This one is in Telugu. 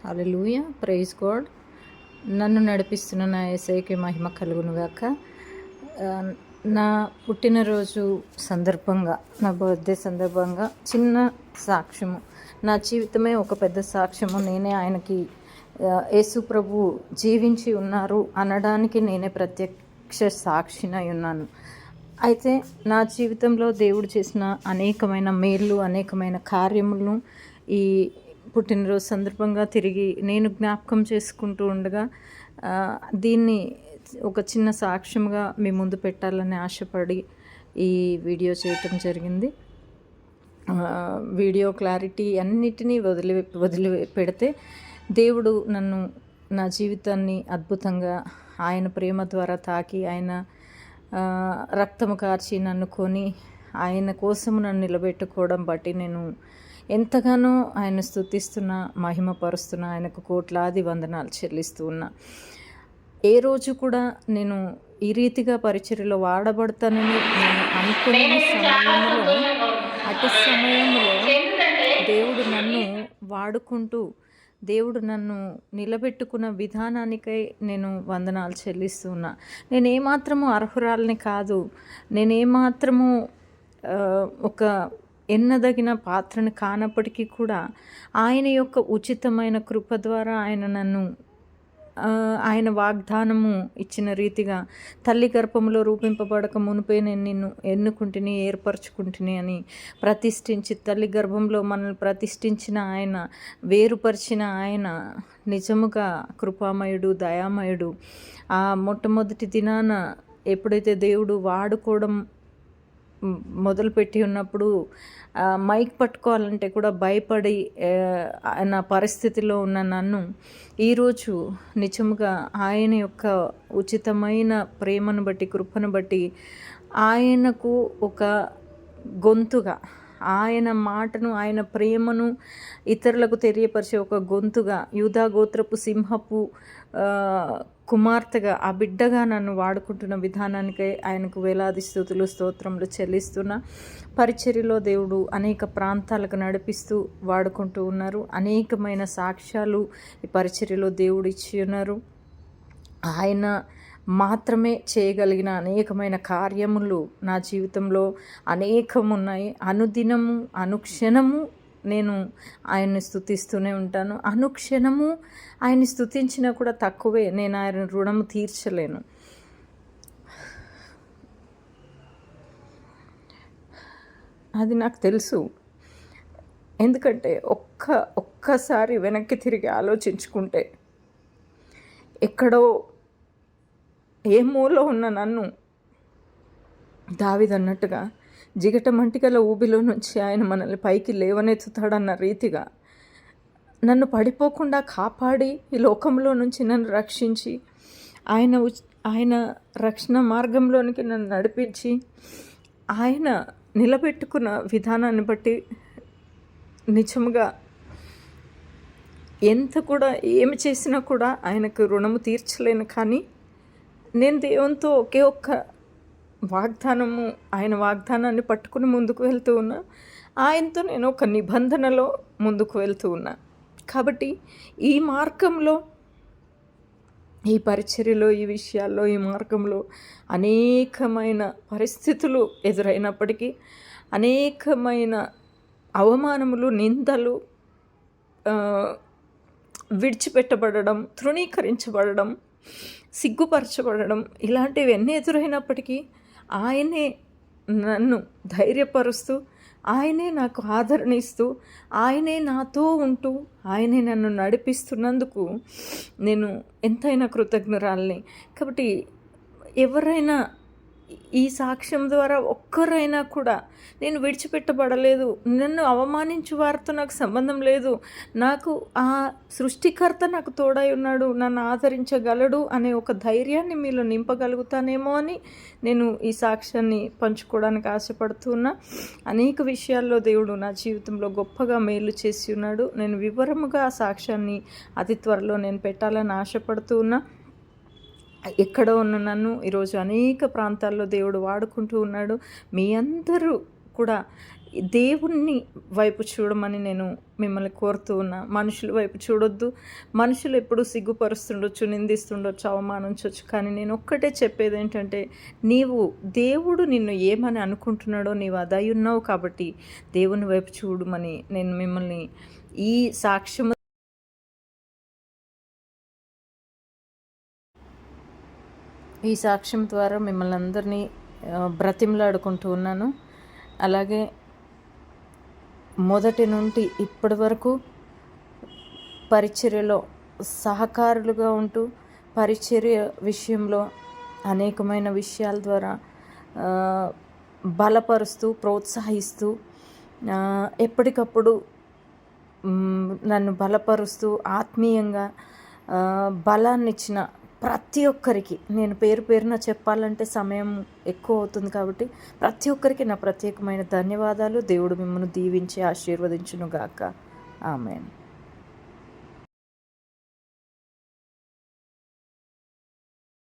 హల్లెలూయా, ప్రైజ్ గాడ్. నన్ను నడిపిస్తున్న నా యేసయ్యకి మహిమ కలుగునుగాక. నా పుట్టినరోజు సందర్భంగా, నా బర్త్డే సందర్భంగా చిన్న సాక్ష్యము, నా జీవితమే ఒక పెద్ద సాక్ష్యము. నేనే ఆయనకి యేసు ప్రభు జీవించి ఉన్నారు అనడానికి నేనే ప్రత్యక్ష సాక్షినై ఉన్నాను. అయితే నా జీవితంలో దేవుడు చేసిన అనేకమైన మేళ్ళు, అనేకమైన కార్యములను ఈ పుట్టినరోజు సందర్భంగా తిరిగి నేను జ్ఞాపకం చేసుకుంటూ ఉండగా దీన్ని ఒక చిన్న సాక్ష్యంగా మీ ముందు పెట్టాలని ఆశపడి ఈ వీడియో చేయటం జరిగింది. వీడియో క్లారిటీ అన్నిటినీ వదిలి పెడితే దేవుడు నా జీవితాన్ని అద్భుతంగా ఆయన ప్రేమ ద్వారా తాకి, ఆయన రక్తము కార్చి నన్ను కొని ఆయన కోసము నన్ను నిలబెట్టుకోవడం బట్టి నేను ఎంతగానో ఆయన స్తుతిస్తున్నా, మహిమపరుస్తున్నా, ఆయనకు కోట్లాది వందనాలు చెల్లిస్తూ ఉన్నా. ఏ రోజు కూడా నేను ఈ రీతిగా పరిచర్యలో వాడబడతానని నేను అనుకునే సమయంలో, అటు సమయంలో దేవుడు నన్ను వాడుకుంటూ, దేవుడు నన్ను నిలబెట్టుకున్న విధానానికై నేను వందనాలు చెల్లిస్తూ ఉన్నా. నేనేమాత్రము అర్హురాలని కాదు, నేనేమాత్రము ఒక ఎన్నదగిన పాత్రను కానప్పటికీ కూడా ఆయన యొక్క ఉచితమైన కృప ద్వారా ఆయన వాగ్దానము ఇచ్చిన రీతిగా తల్లి గర్భంలో రూపింపబడక మునిపే నేను నిన్ను ఎన్నుకుంటుని, ఏర్పరచుకుంటుని అని ప్రతిష్ఠించి, తల్లి గర్భంలో మనల్ని ప్రతిష్ఠించిన ఆయన, వేరుపరిచిన ఆయన నిజముగా కృపామయుడు, దయామయుడు. ఆ మొట్టమొదటి దినాన ఎప్పుడైతే దేవుడు వాడుకోవడం మొదలుపెట్టి ఉన్నప్పుడు మైక్ పట్టుకోవాలంటే కూడా భయపడి నా పరిస్థితిలో ఉన్న నన్ను ఈరోజు నిజముగా ఆయన యొక్క ఉచితమైన ప్రేమను బట్టి, కృపను బట్టి, ఆయనకు ఒక గొంతుగా, ఆయన మాటను, ఆయన ప్రేమను ఇతరులకు తెలియపరిచే ఒక గొంతుగా, యూదా గోత్రపు సింహపు కుమార్తెగా, ఆ బిడ్డగా నన్ను వాడుకుంటున్న విధానానికై ఆయనకు వేలాది స్తుతులు, స్తోత్రములు చెల్లిస్తున్న. పరిచర్యలో దేవుడు అనేక ప్రాంతాలకు నడిపిస్తూ వాడుకుంటూ ఉన్నారు. అనేకమైన సాక్ష్యాలు ఈ పరిచర్యలో దేవుడు ఇచ్చి ఉన్నారు. ఆయన మాత్రమే చేయగలిగిన అనేకమైన కార్యములు నా జీవితంలో అనేకం ఉన్నాయి. అనుదినము, అనుక్షణము నేను ఆయన్ని స్తుతిస్తూనే ఉంటాను. అనుక్షణము ఆయన్ని స్తుతించినా కూడా తక్కువే. నేను ఆయన రుణము తీర్చలేను. అది నాకు తెలుసు. ఎందుకంటే ఒక్కసారి వెనక్కి తిరిగి ఆలోచించుకుంటే, ఎక్కడో ఏ మూలో ఉన్న నన్ను దావీదన్నట్టుగా జిగట మంటిగల ఊబిలో నుంచి ఆయన మనల్ని పైకి లేవనెత్తుతాడన్న రీతిగా నన్ను పడిపోకుండా కాపాడి ఈ లోకంలో నుంచి నన్ను రక్షించి ఆయన రక్షణ మార్గంలోనికి నన్ను నడిపించి ఆయన నిలబెట్టుకున్న విధానాన్ని బట్టి నిజంగా ఎంత కూడా ఏమి చేసినా కూడా ఆయనకు రుణము తీర్చలేను. కానీ నేను దేవునితో ఒకే ఒక్క వాగ్దానము, ఆయన వాగ్దానాన్ని పట్టుకుని ముందుకు వెళ్తూ ఉన్నా. ఆయనతో నేను ఒక నిబంధనలో ముందుకు వెళ్తూ ఉన్నా. కాబట్టి ఈ మార్గంలో, ఈ పరిచర్యలో, ఈ విషయాల్లో, ఈ మార్గంలో అనేకమైన పరిస్థితులు ఎదురైనప్పటికీ, అనేకమైన అవమానములు, నిందలు, విడిచిపెట్టబడడం, తృణీకరించబడడం, సిగ్గుపరచబడడం, ఇలాంటివన్నీ ఎదురైనప్పటికీ ఆయనే నన్ను ధైర్యపరుస్తూ, ఆయనే నాకు ఆదరణ ఇస్తూ, ఆయనే నాతో ఉంటూ, ఆయనే నన్ను నడిపిస్తున్నందుకు నేను ఎంతైనా కృతజ్ఞురాలిని. కాబట్టి ఎవరైనా ఈ సాక్ష్యం ద్వారా ఒక్కరైనా కూడా నేను విడిచిపెట్టబడలేదు, నన్ను అవమానించు వారితో నాకు సంబంధం లేదు, నాకు ఆ సృష్టికర్త నాకు తోడై ఉన్నాడు, నన్ను ఆదరించగలడు అనే ఒక ధైర్యాన్ని మీలో నింపగలుగుతానేమో అని నేను ఈ సాక్ష్యాన్ని పంచుకోవడానికి ఆశపడుతున్నా. అనేక విషయాల్లో దేవుడు నా జీవితంలో గొప్పగా మేలు చేసి ఉన్నాడు. నేను వివరముగా ఆ సాక్ష్యాన్ని అతి త్వరలో నేను పెట్టాలని ఆశపడుతూ ఉన్నా. ఎక్కడో ఉన్న నన్ను ఈరోజు అనేక ప్రాంతాల్లో దేవుడు వాడుకుంటూ ఉన్నాడు. మీ అందరూ కూడా దేవుణ్ణి వైపు చూడమని నేను మిమ్మల్ని కోరుతూ ఉన్నా. మనుషుల వైపు చూడొద్దు. మనుషులు ఎప్పుడు సిగ్గుపరుస్తుండొచ్చు, నిందిస్తుండొచ్చు, అవమానించవచ్చు. కానీ నేను ఒక్కటే చెప్పేది ఏంటంటే, నీవు దేవుడు నిన్ను ఏమని అనుకుంటున్నాడో నీవు అదై ఉన్నావు కాబట్టి దేవుని వైపు చూడమని నేను మిమ్మల్ని ఈ సాక్ష్యము ద్వారా మిమ్మల్ని అందరినీ బ్రతిమలాడుకుంటూ ఉన్నాను. అలాగే మొదటి నుండి ఇప్పటి వరకు పరిచర్యలో సహకారులుగా ఉంటూ పరిచర్య విషయంలో అనేకమైన విషయాల ద్వారా బలపరుస్తూ ప్రోత్సహిస్తూ ఎప్పటికప్పుడు నన్ను బలపరుస్తూ ఆత్మీయంగా బలాన్ని ఇచ్చిన ప్రతి ఒక్కరికి నేను పేరు పేరున చెప్పాలంటే సమయం ఎక్కువ అవుతుంది కాబట్టి ప్రతి ఒక్కరికి నా ప్రత్యేకమైన ధన్యవాదాలు. దేవుడు మిమ్మల్ని దీవించి ఆశీర్వదించును గాక. ఆమేన్.